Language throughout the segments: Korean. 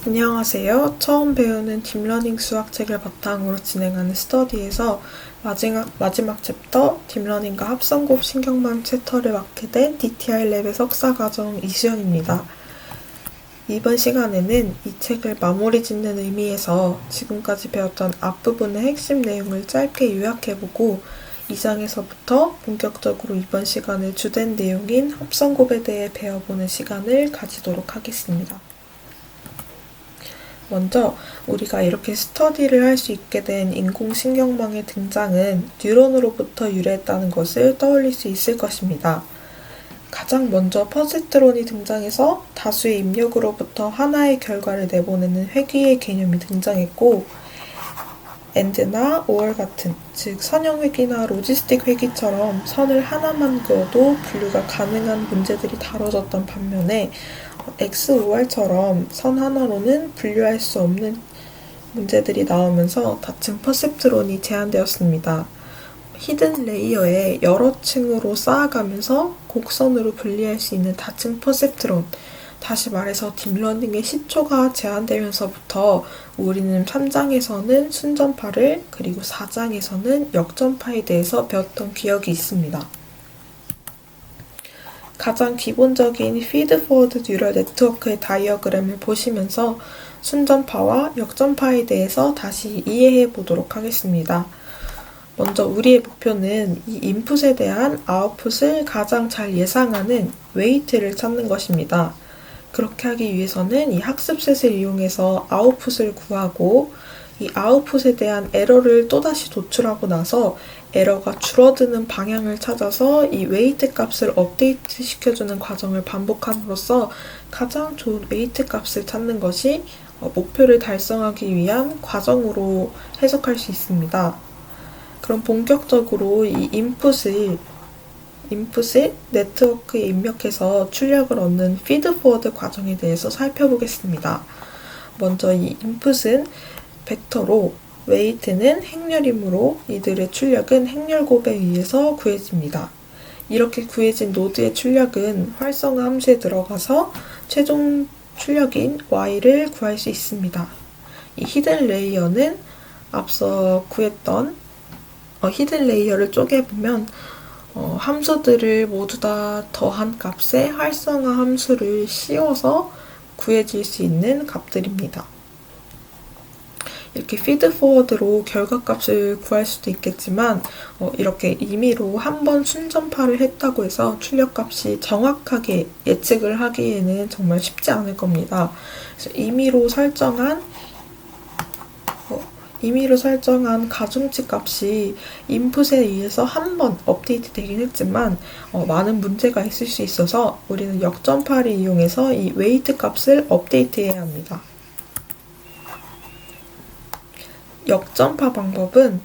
안녕하세요. 처음 배우는 딥러닝 수학책을 바탕으로 진행하는 스터디에서 마지막 챕터 딥러닝과 합성곱 신경망 챕터를 맡게 된 DTI랩의 석사과정 이수연입니다. 이번 시간에는 이 책을 마무리 짓는 의미에서 지금까지 배웠던 앞부분의 핵심 내용을 짧게 요약해보고 2장에서부터 본격적으로 이번 시간의 주된 내용인 합성곱에 대해 배워보는 시간을 가지도록 하겠습니다. 먼저 우리가 이렇게 스터디를 할 수 있게 된 인공신경망의 등장은 뉴런으로부터 유래했다는 것을 떠올릴 수 있을 것입니다. 가장 먼저 퍼세트론이 등장해서 다수의 입력으로부터 하나의 결과를 내보내는 회귀의 개념이 등장했고 AND나 OR 같은, 즉 선형회귀나 로지스틱 회귀처럼 선을 하나만 그어도 분류가 가능한 문제들이 다뤄졌던 반면에 XOR처럼 선 하나로는 분류할 수 없는 문제들이 나오면서 다층 퍼셉트론이 제한되었습니다. 히든 레이어에 여러 층으로 쌓아가면서 곡선으로 분리할 수 있는 다층 퍼셉트론, 다시 말해서 딥러닝의 시초가 제한되면서부터 우리는 3장에서는 순전파를 그리고 4장에서는 역전파에 대해서 배웠던 기억이 있습니다. 가장 기본적인 피드포워드 뉴럴 네트워크의 다이어그램을 보시면서 순전파와 역전파에 대해서 다시 이해해 보도록 하겠습니다. 먼저 우리의 목표는 이 인풋에 대한 아웃풋을 가장 잘 예상하는 웨이트를 찾는 것입니다. 그렇게 하기 위해서는 이 학습셋을 이용해서 아웃풋을 구하고 이 아웃풋에 대한 에러를 또다시 도출하고 나서 에러가 줄어드는 방향을 찾아서 이 웨이트 값을 업데이트 시켜주는 과정을 반복함으로써 가장 좋은 웨이트 값을 찾는 것이 목표를 달성하기 위한 과정으로 해석할 수 있습니다. 그럼 본격적으로 이 인풋을 네트워크에 입력해서 출력을 얻는 피드포워드 과정에 대해서 살펴보겠습니다. 먼저 이 인풋은 벡터로, 웨이트는 행렬이므로 이들의 출력은 행렬곱에 의해서 구해집니다. 이렇게 구해진 노드의 출력은 활성화 함수에 들어가서 최종 출력인 y를 구할 수 있습니다. 이 히든 레이어는 앞서 구했던 히든 레이어를 쪼개보면 함수들을 모두 다 더한 값에 활성화 함수를 씌워서 구해질 수 있는 값들입니다. 이렇게 피드포워드로 결과값을 구할 수도 있겠지만 이렇게 임의로 한번 순전파를 했다고 해서 출력값이 정확하게 예측을 하기에는 정말 쉽지 않을 겁니다. 그래서 임의로 설정한 가중치 값이 인풋에 의해서 한 번 업데이트 되긴 했지만 많은 문제가 있을 수 있어서 우리는 역전파를 이용해서 이 웨이트 값을 업데이트해야 합니다. 역전파 방법은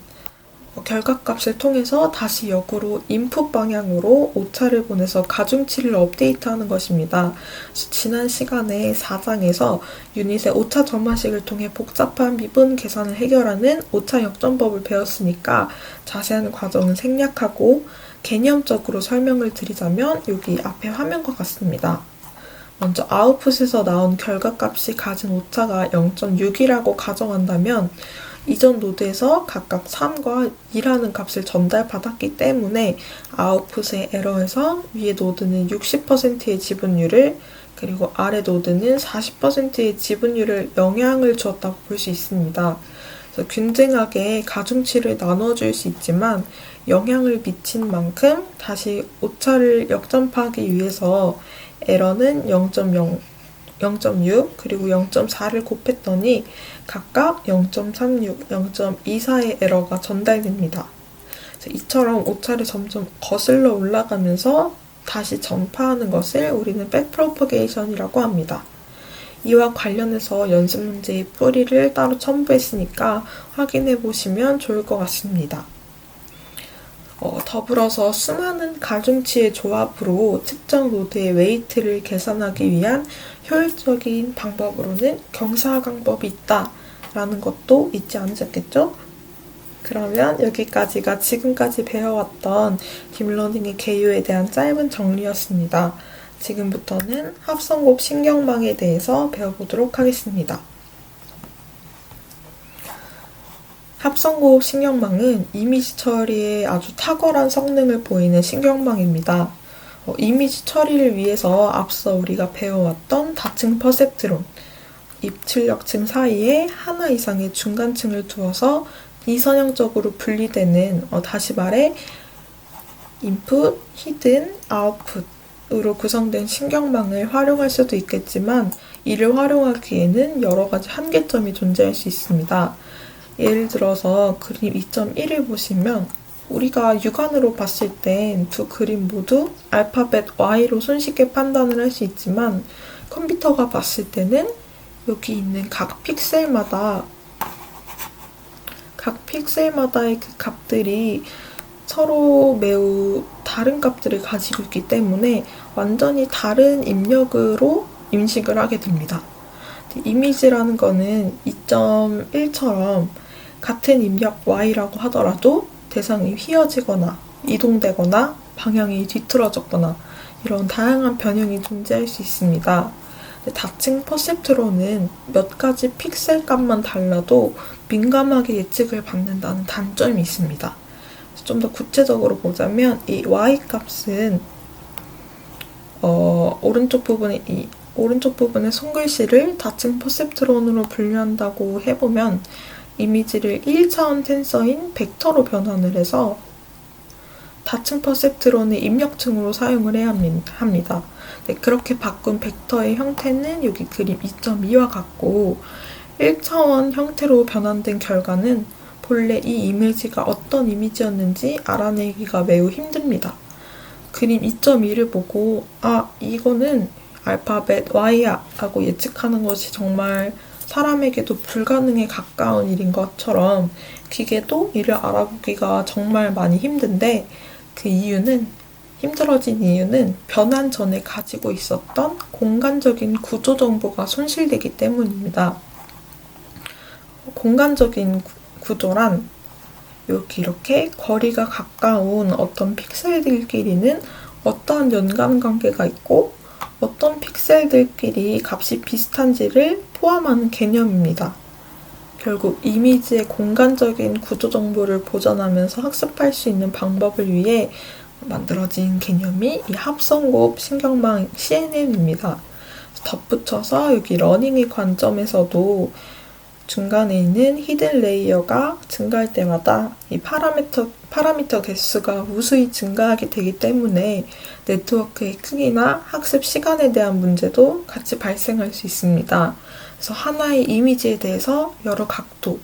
결과값을 통해서 다시 역으로 인풋 방향으로 오차를 보내서 가중치를 업데이트하는 것입니다. 지난 시간에 4장에서 유닛의 오차 점화식을 통해 복잡한 미분 계산을 해결하는 오차 역전법을 배웠으니까 자세한 과정은 생략하고 개념적으로 설명을 드리자면 여기 앞에 화면과 같습니다. 먼저 아웃풋에서 나온 결과값이 가진 오차가 0.6이라고 가정한다면 이전 노드에서 각각 3과 2라는 값을 전달받았기 때문에 아웃풋의 에러에서 위의 노드는 60%의 지분율을 그리고 아래 노드는 40%의 지분율을 영향을 주었다고 볼 수 있습니다. 그래서 균등하게 가중치를 나눠줄 수 있지만 영향을 미친 만큼 다시 오차를 역전파하기 위해서 에러는 0.0, 0.6 그리고 0.4를 곱했더니 각각 0.36, 0.24의 에러가 전달됩니다. 이처럼 오차를 점점 거슬러 올라가면서 다시 전파하는 것을 우리는 백프로퍼게이션이라고 합니다. 이와 관련해서 연습 문제의 뿌리를 따로 첨부했으니까 확인해 보시면 좋을 것 같습니다. 더불어서 수많은 가중치의 조합으로 특정 노드의 웨이트를 계산하기 위한 효율적인 방법으로는 경사강법이 있다라는 것도 잊지 않으셨겠죠? 그러면 여기까지가 지금까지 배워왔던 딥러닝의 개요에 대한 짧은 정리였습니다. 지금부터는 합성곱 신경망에 대해서 배워보도록 하겠습니다. 합성곱 신경망은 이미지 처리에 아주 탁월한 성능을 보이는 신경망입니다. 이미지 처리를 위해서 앞서 우리가 배워왔던 다층 퍼셉트론, 입출력층 사이에 하나 이상의 중간층을 두어서 이선형적으로 분리되는, 다시 말해 인풋, 히든, 아웃풋으로 구성된 신경망을 활용할 수도 있겠지만 이를 활용하기에는 여러 가지 한계점이 존재할 수 있습니다. 예를 들어서 그림 2.1을 보시면 우리가 육안으로 봤을 땐 두 그림 모두 알파벳 Y로 손쉽게 판단을 할 수 있지만 컴퓨터가 봤을 때는 여기 있는 각 픽셀마다의 그 값들이 서로 매우 다른 값들을 가지고 있기 때문에 완전히 다른 입력으로 인식을 하게 됩니다. 이미지라는 거는 2.1처럼 같은 입력 Y라고 하더라도 대상이 휘어지거나 이동되거나 방향이 뒤틀어졌거나 이런 다양한 변형이 존재할 수 있습니다. 다층 퍼셉트론은 몇 가지 픽셀 값만 달라도 민감하게 예측을 받는다는 단점이 있습니다. 좀 더 구체적으로 보자면 이 Y 값은 오른쪽 부분의 손글씨를 다층 퍼셉트론으로 분류한다고 해보면 이미지를 1차원 텐서인 벡터로 변환을 해서 다층 퍼셉트론의 입력층으로 사용을 해야 합니다. 네, 그렇게 바꾼 벡터의 형태는 여기 그림 2.2와 같고 1차원 형태로 변환된 결과는 본래 이 이미지가 어떤 이미지였는지 알아내기가 매우 힘듭니다. 그림 2.2를 보고 이거는 알파벳 Y야 라고 예측하는 것이 정말 사람에게도 불가능에 가까운 일인 것처럼 기계도 이를 알아보기가 정말 많이 힘든데 힘들어진 이유는 변환 전에 가지고 있었던 공간적인 구조 정보가 손실되기 때문입니다. 공간적인 구조란 이렇게 거리가 가까운 어떤 픽셀들끼리는 어떠한 연관관계가 있고 어떤 픽셀들끼리 값이 비슷한지를 포함하는 개념입니다. 결국 이미지의 공간적인 구조 정보를 보존하면서 학습할 수 있는 방법을 위해 만들어진 개념이 이 합성곱 신경망 CNN입니다. 덧붙여서 여기 러닝의 관점에서도 중간에 있는 히든 레이어가 증가할 때마다 이 파라미터 개수가 무수히 증가하게 되기 때문에 네트워크의 크기나 학습 시간에 대한 문제도 같이 발생할 수 있습니다. 그래서 하나의 이미지에 대해서 여러 각도,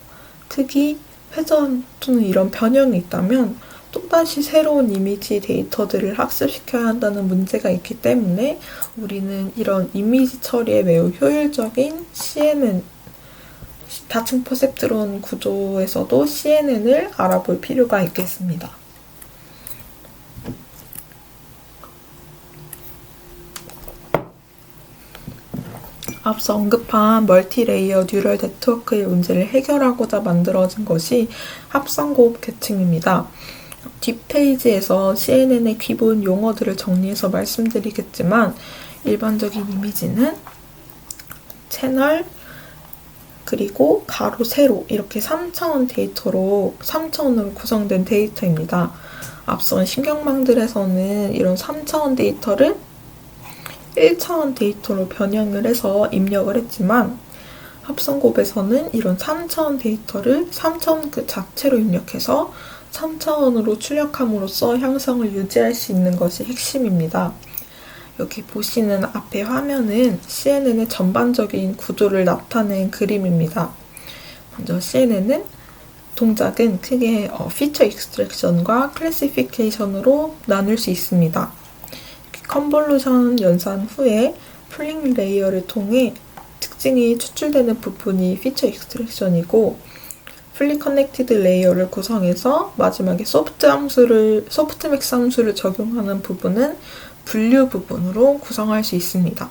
크기, 회전 또는 이런 변형이 있다면 또다시 새로운 이미지 데이터들을 학습시켜야 한다는 문제가 있기 때문에 우리는 이런 이미지 처리에 매우 효율적인 CNN, 다층 퍼셉트론 구조에서도 CNN을 알아볼 필요가 있겠습니다. 앞서 언급한 멀티레이어 뉴럴 네트워크의 문제를 해결하고자 만들어진 것이 합성곱 계층입니다. 뒷페이지에서 CNN의 기본 용어들을 정리해서 말씀드리겠지만 일반적인 이미지는 채널, 그리고 가로, 세로 이렇게 3차원으로 구성된 데이터입니다. 앞선 신경망들에서는 이런 3차원 데이터를 1차원 데이터로 변형을 해서 입력을 했지만 합성곱에서는 이런 3차원 데이터를 3차원 그 자체로 입력해서 3차원으로 출력함으로써 형성을 유지할 수 있는 것이 핵심입니다. 여기 보시는 앞의 화면은 CNN의 전반적인 구조를 나타낸 그림입니다. 먼저 CNN은 동작은 크게 피처 익스트랙션과 클래시피케이션으로 나눌 수 있습니다. 컨볼루션 연산 후에 풀링 레이어를 통해 특징이 추출되는 부분이 피처 익스트랙션이고 풀리 커넥티드 레이어를 구성해서 마지막에 소프트맥스 함수를 적용하는 부분은 분류 부분으로 구성할 수 있습니다.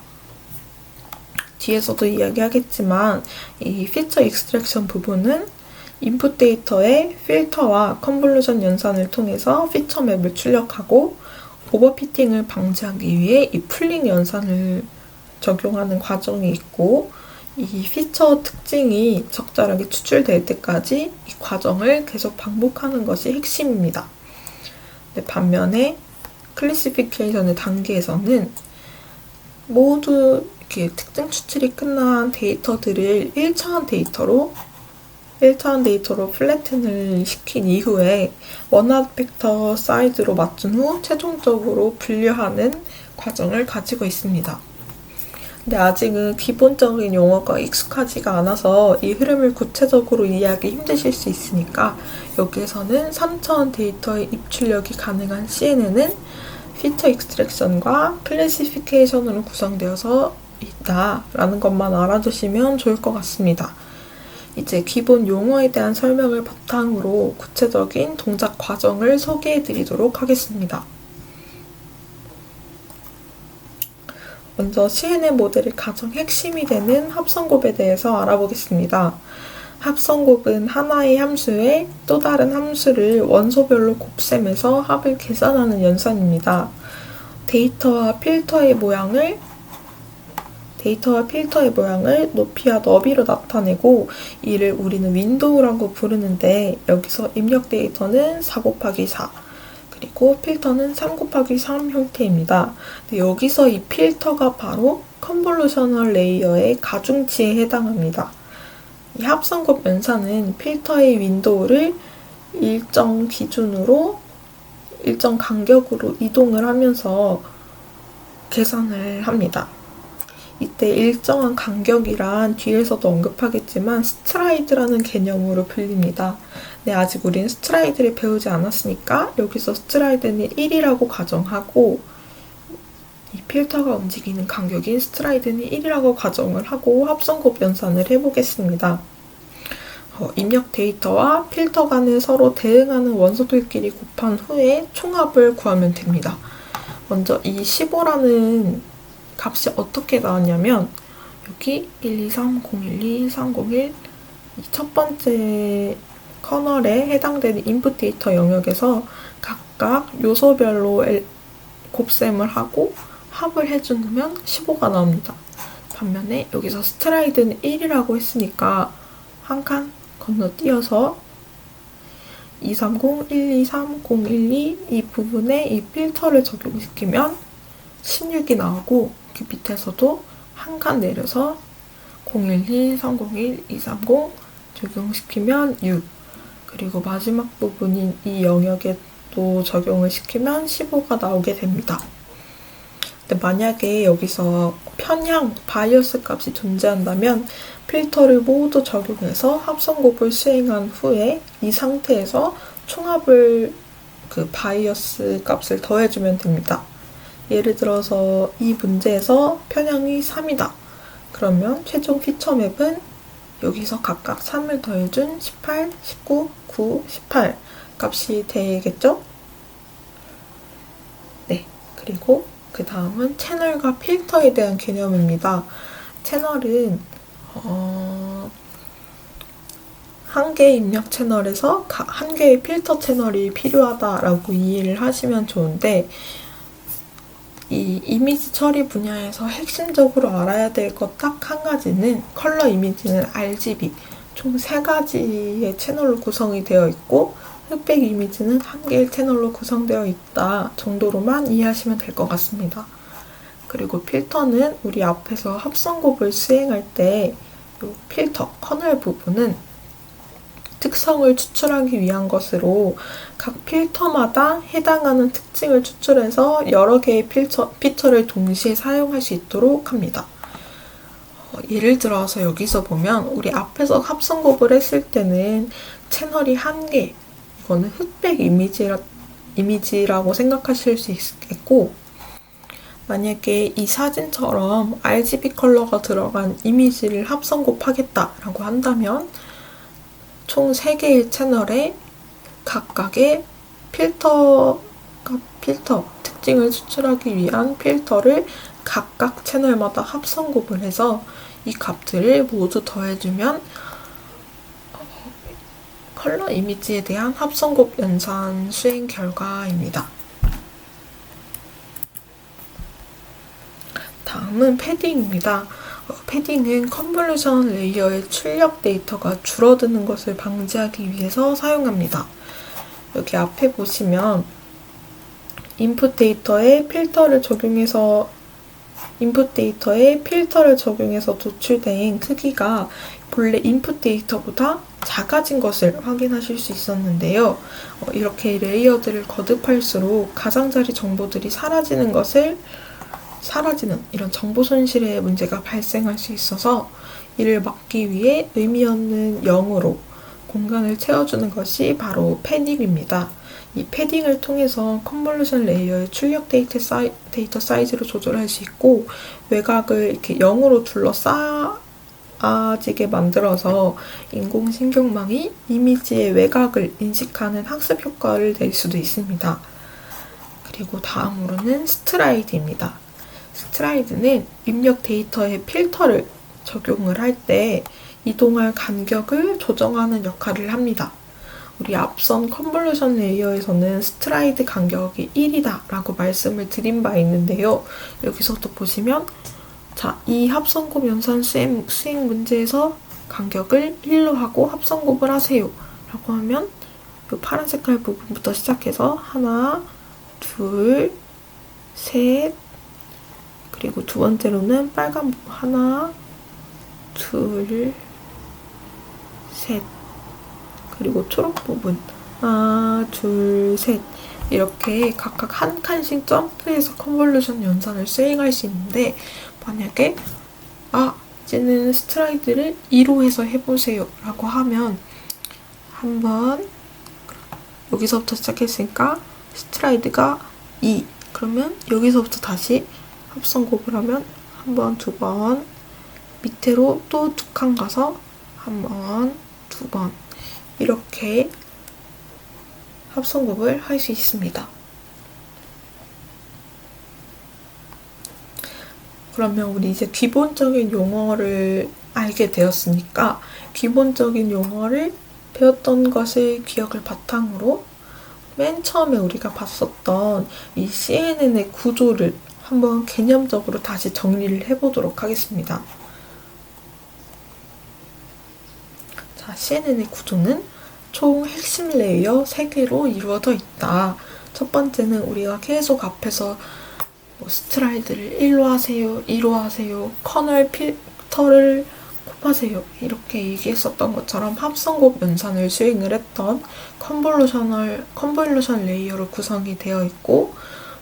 뒤에서도 이야기하겠지만 이 피처 익스트랙션 부분은 인풋 데이터의 필터와 컨볼루션 연산을 통해서 피처 맵을 출력하고 오버피팅을 방지하기 위해 이 풀링 연산을 적용하는 과정이 있고, 이 피처 특징이 적절하게 추출될 때까지 이 과정을 계속 반복하는 것이 핵심입니다. 반면에 클래시피케이션의 단계에서는 모두 이렇게 특징 추출이 끝난 데이터들을 1차원 데이터로 플래튼을 시킨 이후에 원화 벡터 사이즈로 맞춘 후 최종적으로 분류하는 과정을 가지고 있습니다. 근데 아직은 기본적인 용어가 익숙하지가 않아서 이 흐름을 구체적으로 이해하기 힘드실 수 있으니까 여기에서는 3차원 데이터의 입출력이 가능한 CNN은 피처 익스트랙션과 클래시피케이션으로 구성되어서 있다라는 것만 알아두시면 좋을 것 같습니다. 이제 기본 용어에 대한 설명을 바탕으로 구체적인 동작 과정을 소개해 드리도록 하겠습니다. 먼저 CNN 모델의 가장 핵심이 되는 합성곱에 대해서 알아보겠습니다. 합성곱은 하나의 함수에 또 다른 함수를 원소별로 곱셈해서 합을 계산하는 연산입니다. 데이터와 필터의 모양을 높이와 너비로 나타내고 이를 우리는 윈도우라고 부르는데 여기서 입력 데이터는 4 곱하기 4 그리고 필터는 3 곱하기 3 형태입니다. 여기서 이 필터가 바로 컨볼루셔널 레이어의 가중치에 해당합니다. 이 합성곱 연산은 필터의 윈도우를 일정 간격으로 이동을 하면서 계산을 합니다. 이때 일정한 간격이란 뒤에서도 언급하겠지만 스트라이드라는 개념으로 불립니다. 아직 우린 스트라이드를 배우지 않았으니까 여기서 스트라이드는 1이라고 가정하고 이 필터가 움직이는 간격인 스트라이드는 1이라고 가정을 하고 합성곱 연산을 해보겠습니다. 입력 데이터와 필터 간을 서로 대응하는 원소들끼리 곱한 후에 총합을 구하면 됩니다. 먼저 이 15라는 값이 어떻게 나왔냐면 여기 1230121 301 이 첫 번째 커널에 해당되는 인풋 데이터 영역에서 각각 요소별로 곱셈을 하고 합을 해주면 15가 나옵니다. 반면에 여기서 스트라이드는 1이라고 했으니까 한 칸 건너뛰어서 230, 123, 012 이 부분에 이 필터를 적용시키면 16이 나오고 그 밑에서도 한 칸 내려서 012, 301, 230 적용시키면 6 그리고 마지막 부분인 이 영역에 또 적용을 시키면 15가 나오게 됩니다. 근데 만약에 여기서 편향, 바이어스 값이 존재한다면 필터를 모두 적용해서 합성곱을 수행한 후에 이 상태에서 총합을 바이어스 값을 더해주면 됩니다. 예를 들어서 이 문제에서 편향이 3이다. 그러면 최종 피처 맵은 여기서 각각 3을 더해준 18, 19, 9, 18 값이 되겠죠? 네, 그리고 그 다음은 채널과 필터에 대한 개념입니다. 채널은 한 개의 입력 채널에서 한 개의 필터 채널이 필요하다라고 이해를 하시면 좋은데 이 이미지 처리 분야에서 핵심적으로 알아야 될 것 딱 한 가지는 컬러 이미지는 RGB 총 3가지의 채널로 구성이 되어 있고 흑백 이미지는 한 개의 채널로 구성되어 있다 정도로만 이해하시면 될 것 같습니다. 그리고 필터는 우리 앞에서 합성곱을 수행할 때 이 필터, 커널 부분은 특성을 추출하기 위한 것으로 각 필터마다 해당하는 특징을 추출해서 여러 개의 피처를 동시에 사용할 수 있도록 합니다. 예를 들어서 여기서 보면 우리 앞에서 합성곱을 했을 때는 채널이 한 개, 이거는 흑백 이미지라고 생각하실 수 있겠고 만약에 이 사진처럼 RGB 컬러가 들어간 이미지를 합성곱하겠다라고 한다면 총 3개의 채널에 각각의 필터 특징을 추출하기 위한 필터를 각각 채널마다 합성곱을 해서 이 값들을 모두 더해주면 컬러 이미지에 대한 합성곱 연산 수행 결과입니다. 다음은 패딩입니다. 패딩은 컨볼루션 레이어의 출력 데이터가 줄어드는 것을 방지하기 위해서 사용합니다. 여기 앞에 보시면 인풋 데이터에 필터를 적용해서 노출된 크기가 본래 인풋 데이터보다 작아진 것을 확인하실 수 있었는데요. 이렇게 레이어들을 거듭할수록 가장자리 정보들이 사라지는 이런 정보 손실의 문제가 발생할 수 있어서 이를 막기 위해 의미 없는 0으로 공간을 채워주는 것이 바로 패딩입니다. 이 패딩을 통해서 컨볼루션 레이어의 출력 데이터 사이즈를 조절할 수 있고 외곽을 이렇게 0으로 둘러싸지게 만들어서 인공신경망이 이미지의 외곽을 인식하는 학습 효과를 낼 수도 있습니다. 그리고 다음으로는 스트라이드입니다. 스트라이드는 입력 데이터에 필터를 적용을 할 때 이동할 간격을 조정하는 역할을 합니다. 우리 앞선 컨볼루션 레이어에서는 스트라이드 간격이 1이다 라고 말씀을 드린 바 있는데요. 여기서도 보시면 이 합성곱 연산 수행 문제에서 간격을 1로 하고 합성곱을 하세요 라고 하면 이 파란 색깔 부분부터 시작해서 하나, 둘, 셋, 그리고 두 번째로는 빨간 부분 하나, 둘, 셋, 그리고 초록 부분 하나, 둘, 셋 이렇게 각각 한 칸씩 점프해서 컨볼루션 연산을 수행할 수 있는데 만약에 이제는 스트라이드를 2로 해서 해보세요 라고 하면 한번 여기서부터 시작했으니까 스트라이드가 2 그러면 여기서부터 다시 합성곱을 하면 한 번, 두 번 밑으로 또 두 칸 가서 한 번, 두 번 이렇게 합성곱을 할 수 있습니다. 그러면 우리 이제 기본적인 용어를 알게 되었으니까 기본적인 용어를 배웠던 것을 기억을 바탕으로 맨 처음에 우리가 봤었던 이 CNN의 구조를 한번 개념적으로 다시 정리를 해보도록 하겠습니다. 자, CNN의 구조는 총 핵심 레이어 3개로 이루어져 있다. 첫 번째는 우리가 계속 앞에서 스트라이드를 1로 하세요, 2로 하세요, 커널 필터를 곱하세요 이렇게 얘기했었던 것처럼 합성곱 연산을 수행을 했던 컨볼루션 레이어로 구성이 되어 있고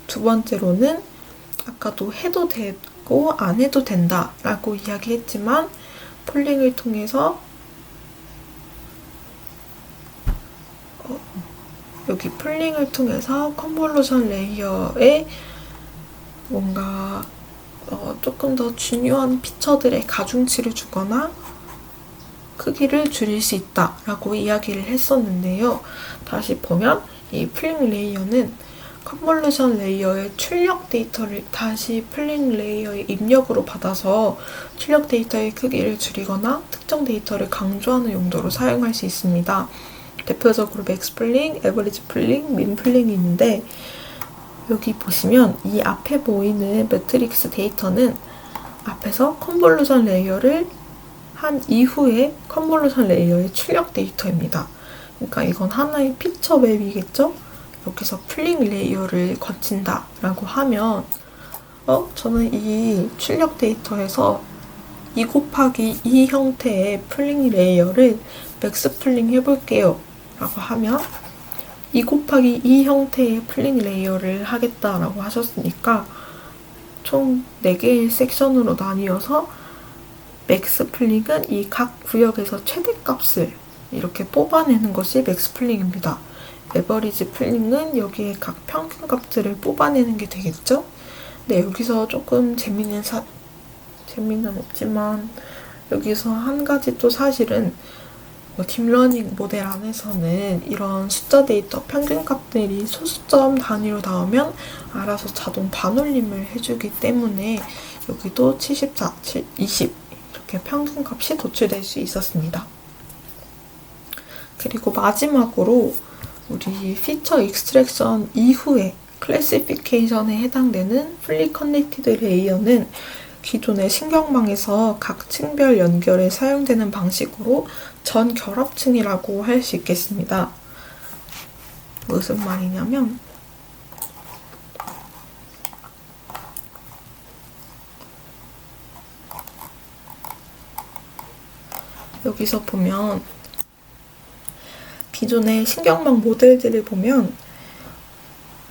두 번째로는 아까도 해도 되고 안 해도 된다 라고 이야기했지만 폴링을 통해서 여기 폴링을 통해서 컨볼루션 레이어에 뭔가 조금 더 중요한 피처들의 가중치를 주거나 크기를 줄일 수 있다 라고 이야기를 했었는데요. 다시 보면 이 폴링 레이어는 컨볼루션 레이어의 출력 데이터를 다시 폴링 레이어의 입력으로 받아서 출력 데이터의 크기를 줄이거나 특정 데이터를 강조하는 용도로 사용할 수 있습니다. 대표적으로 맥스 폴링, 에버리지 폴링, 민 폴링이 있는데 여기 보시면 이 앞에 보이는 매트릭스 데이터는 앞에서 컨볼루션 레이어를 한 이후에 컨볼루션 레이어의 출력 데이터입니다. 그러니까 이건 하나의 피처 맵이겠죠? 여기서 폴링 레이어를 거친다 라고 하면 저는 이 출력 데이터에서 2 곱하기 2 형태의 폴링 레이어를 맥스 폴링 해볼게요 라고 하면 2 곱하기 2 형태의 폴링 레이어를 하겠다라고 하셨으니까 총 4개의 섹션으로 나뉘어서 맥스 폴링은 이 각 구역에서 최대값을 이렇게 뽑아내는 것이 맥스 폴링입니다. 에버리지 폴링은 여기에 각 평균값들을 뽑아내는 게 되겠죠? 네, 여기서 조금 재미는 없지만 여기서 한 가지 또 사실은 딥러닝 모델 안에서는 이런 숫자 데이터 평균값들이 소수점 단위로 나오면 알아서 자동 반올림을 해주기 때문에 여기도 74, 20 이렇게 평균값이 도출될 수 있었습니다. 그리고 마지막으로 우리 피처 익스트랙션 이후에 클래시피케이션에 해당되는 풀리 커넥티드 레이어는 기존의 신경망에서 각 층별 연결에 사용되는 방식으로 전결합층이라고 할 수 있겠습니다. 무슨 말이냐면 여기서 보면 기존의 신경망 모델들을 보면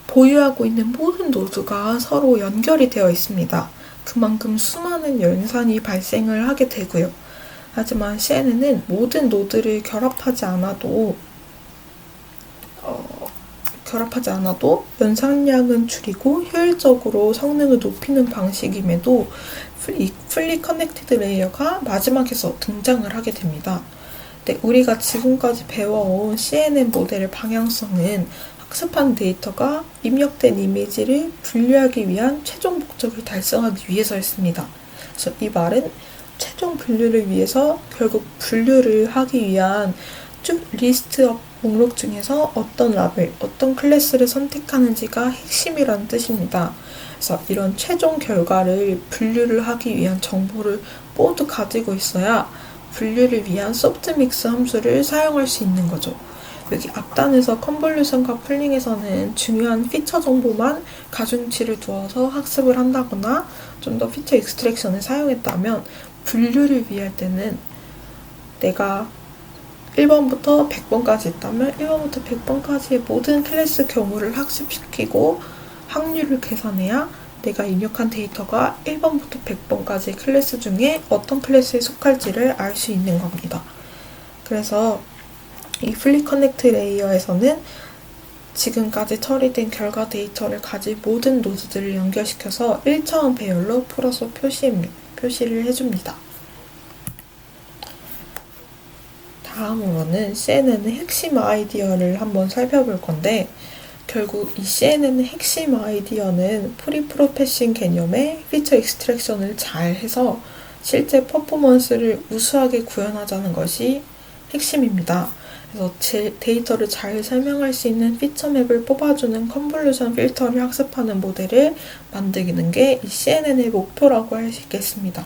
보유하고 있는 모든 노드가 서로 연결이 되어 있습니다. 그만큼 수많은 연산이 발생을 하게 되고요. 하지만 CNN은 모든 노드를 결합하지 않아도 연산량은 줄이고 효율적으로 성능을 높이는 방식임에도 이 풀리 커넥티드 레이어가 마지막에서 등장을 하게 됩니다. 네, 우리가 지금까지 배워온 CNN 모델의 방향성은 학습한 데이터가 입력된 이미지를 분류하기 위한 최종 목적을 달성하기 위해서였습니다. 그래서 이 말은 최종 분류를 위해서 결국 분류를 하기 위한 쭉 리스트업 목록 중에서 어떤 라벨, 어떤 클래스를 선택하는지가 핵심이라는 뜻입니다. 그래서 이런 최종 결과를 분류를 하기 위한 정보를 모두 가지고 있어야 분류를 위한 소프트믹스 함수를 사용할 수 있는 거죠. 여기 앞단에서 컨볼루션과 풀링에서는 중요한 피처 정보만 가중치를 두어서 학습을 한다거나 좀 더 피처 익스트랙션을 사용했다면 분류를 위할 때는 내가 1번부터 100번까지 있다면 1번부터 100번까지의 모든 클래스 경우를 학습시키고 확률을 계산해야 내가 입력한 데이터가 1번부터 100번까지 클래스 중에 어떤 클래스에 속할지를 알 수 있는 겁니다. 그래서 이 풀리 커넥트 레이어에서는 지금까지 처리된 결과 데이터를 가진 모든 노드들을 연결시켜서 1차원 배열로 풀어서 표시를 해줍니다. 다음으로는 CNN의 핵심 아이디어를 한번 살펴볼 건데 결국 이 CNN의 핵심 아이디어는 프리프로세싱 개념의 피처 익스트랙션을 잘 해서 실제 퍼포먼스를 우수하게 구현하자는 것이 핵심입니다. 그래서 데이터를 잘 설명할 수 있는 피처맵을 뽑아주는 컨볼루션 필터를 학습하는 모델을 만드는 게 이 CNN의 목표라고 할 수 있겠습니다.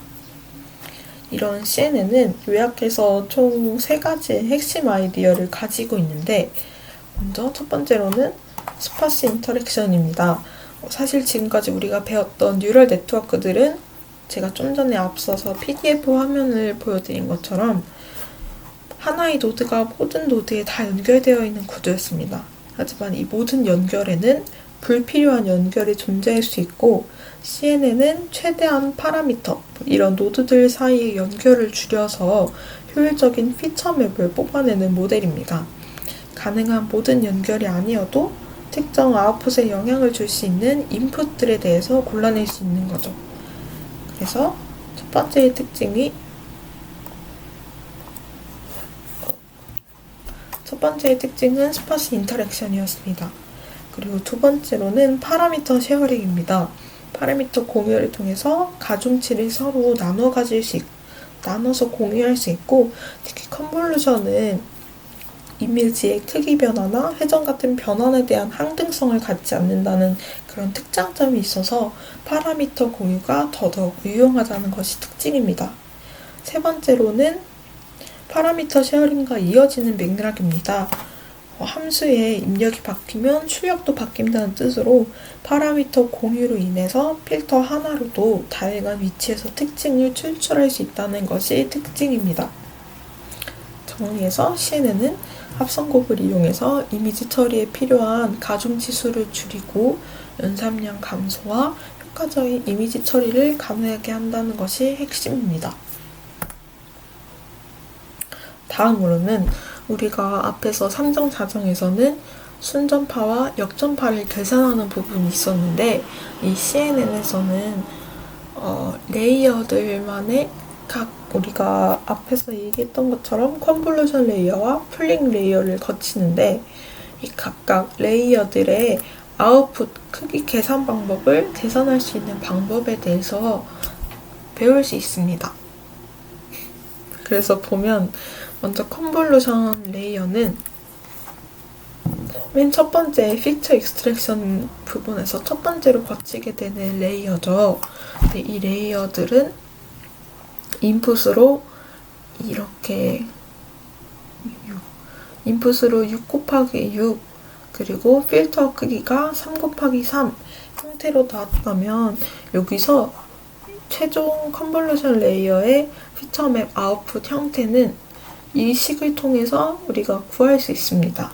이런 CNN은 요약해서 총 3가지의 핵심 아이디어를 가지고 있는데 먼저 첫 번째로는 스파스 인터랙션입니다. 사실 지금까지 우리가 배웠던 뉴럴 네트워크들은 제가 좀 전에 앞서서 PDF 화면을 보여드린 것처럼 하나의 노드가 모든 노드에 다 연결되어 있는 구조였습니다. 하지만 이 모든 연결에는 불필요한 연결이 존재할 수 있고 CNN은 최대한 파라미터, 이런 노드들 사이의 연결을 줄여서 효율적인 피처맵을 뽑아내는 모델입니다. 가능한 모든 연결이 아니어도 특정 아웃풋에 영향을 줄 수 있는 인풋들에 대해서 골라낼 수 있는 거죠. 그래서 첫 번째의 특징은 스파스 인터랙션이었습니다. 그리고 두 번째로는 파라미터 쉐어링입니다. 파라미터 공유를 통해서 가중치를 서로 나눠서 공유할 수 있고 특히 컨볼루션은 이미지의 크기 변화나 회전 같은 변환에 대한 항등성을 갖지 않는다는 그런 특장점이 있어서 파라미터 공유가 더더욱 유용하다는 것이 특징입니다. 세 번째로는 파라미터 쉐어링과 이어지는 맥락입니다. 함수의 입력이 바뀌면 출력도 바뀐다는 뜻으로 파라미터 공유로 인해서 필터 하나로도 다양한 위치에서 특징을 추출할 수 있다는 것이 특징입니다. 정리해서 CNN은 합성곱을 이용해서 이미지 처리에 필요한 가중치 수를 줄이고 연산량 감소와 효과적인 이미지 처리를 가능하게 한다는 것이 핵심입니다. 다음으로는 우리가 앞에서 삼정 자정에서는 순전파와 역전파를 계산하는 부분이 있었는데 이 CNN에서는 레이어들만의 각 우리가 앞에서 얘기했던 것처럼 컨볼루션 레이어와 풀링 레이어를 거치는데 이 각각 레이어들의 아웃풋 크기 계산 방법을 계산할 수 있는 방법에 대해서 배울 수 있습니다. 그래서 보면 먼저 컨볼루션 레이어는 맨 첫 번째 피처 익스트랙션 부분에서 첫 번째로 거치게 되는 레이어죠. 근데 이 레이어들은 인풋으로 이렇게 6 곱하기 6 그리고 필터 크기가 3 곱하기 3 형태로 나왔다면 여기서 최종 컨볼루션 레이어의 피처맵 아웃풋 형태는 이 식을 통해서 우리가 구할 수 있습니다.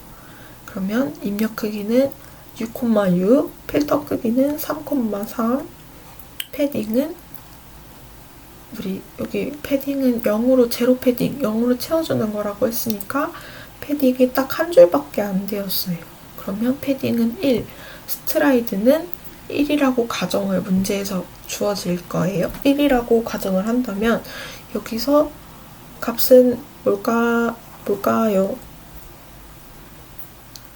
그러면 입력 크기는 6,6, 필터 크기는 3,3, 패딩은 우리 여기 패딩은 0으로 제로 패딩 0으로 채워주는 거라고 했으니까 패딩이 딱 한 줄밖에 안 되었어요. 그러면 패딩은 1, 스트라이드는 1이라고 가정을 문제에서 주어질 거예요. 1이라고 가정을 한다면 여기서 값은 뭘까요?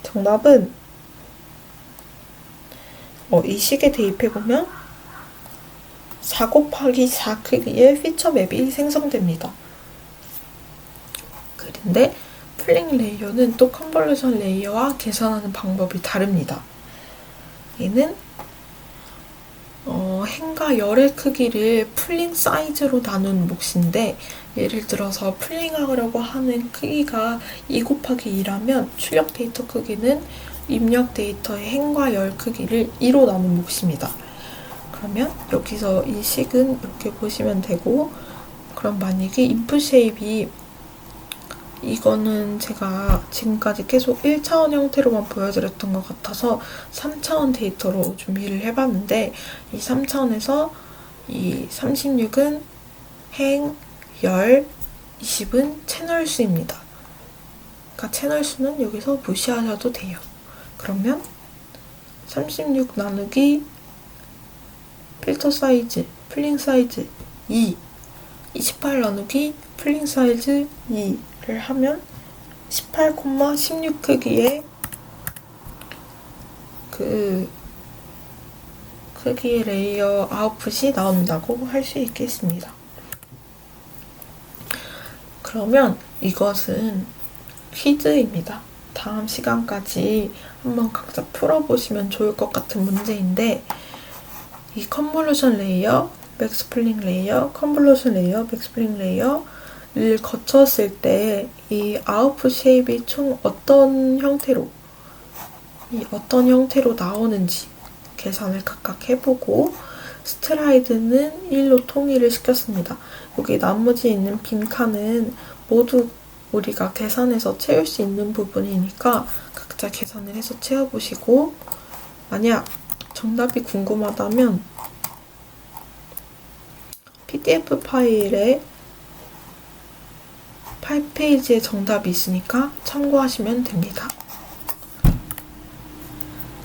정답은 이 식에 대입해보면 4 곱하기 4 크기의 피처맵이 생성됩니다. 그런데 플링 레이어는 또 컨볼루션 레이어와 계산하는 방법이 다릅니다. 얘는 행과 열의 크기를 플링 사이즈로 나눈 몫인데 예를 들어서 플링하려고 하는 크기가 2 곱하기 2라면 출력 데이터 크기는 입력 데이터의 행과 열 크기를 2로 나눈 몫입니다. 그러면 여기서 이 식은 이렇게 보시면 되고 그럼 만약에 인풋 쉐입이 이거는 제가 지금까지 계속 1차원 형태로만 보여드렸던 것 같아서 3차원 데이터로 준비를 해봤는데 이 3차원에서 이 36은 행, 열, 20은 채널 수입니다. 그러니까 채널 수는 여기서 무시하셔도 돼요. 그러면 36 나누기 필터 사이즈, 플링 사이즈 2, 28 나누기 플링 사이즈 2를 하면 18,16 크기의 크기의 레이어 아웃풋이 나온다고 할 수 있겠습니다. 그러면 이것은 퀴즈입니다. 다음 시간까지 한번 각자 풀어보시면 좋을 것 같은 문제인데 이 컨볼루션 레이어, 맥스플링 레이어, 컨볼루션 레이어, 맥스플링 레이어를 거쳤을 때 이 아웃풋 쉐입이 총 어떤 형태로 나오는지 계산을 각각 해보고 스트라이드는 1로 통일을 시켰습니다. 여기 나머지 있는 빈칸은 모두 우리가 계산해서 채울 수 있는 부분이니까 각자 계산을 해서 채워보시고 만약 정답이 궁금하다면 PDF 파일에 8페이지에 정답이 있으니까 참고하시면 됩니다.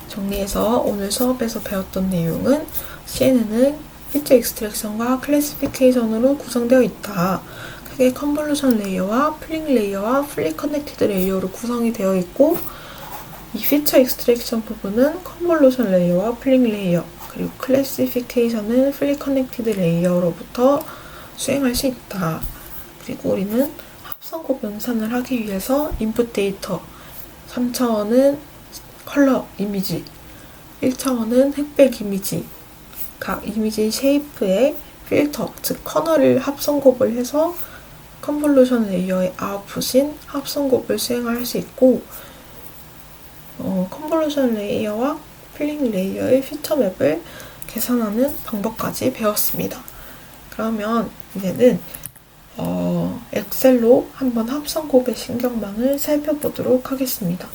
정리해서 오늘 수업에서 배웠던 내용은 CNN은 피처 익스트랙션과 클래시피케이션으로 구성되어 있다. 크게 컨볼루션 레이어와 플링 레이어와 풀리 커넥티드 레이어로 구성이 되어 있고 이 피처 익스트랙션 부분은 컨볼루션 레이어와 플링 레이어 그리고 클래시피케이션은 풀리 커넥티드 레이어로부터 수행할 수 있다. 그리고 우리는 합성곱 연산을 하기 위해서 인풋 데이터 3차원은 컬러 이미지 1차원은 흑백 이미지 각 이미지 쉐이프의 필터 즉 커널을 합성곱을 해서 컨볼루션 레이어의 아웃풋인 합성곱을 수행할 수 있고 컨볼루션 레이어와 플링 레이어의 피처맵을 계산하는 방법까지 배웠습니다. 그러면 이제는 엑셀로 한번 합성곱의 신경망을 살펴보도록 하겠습니다.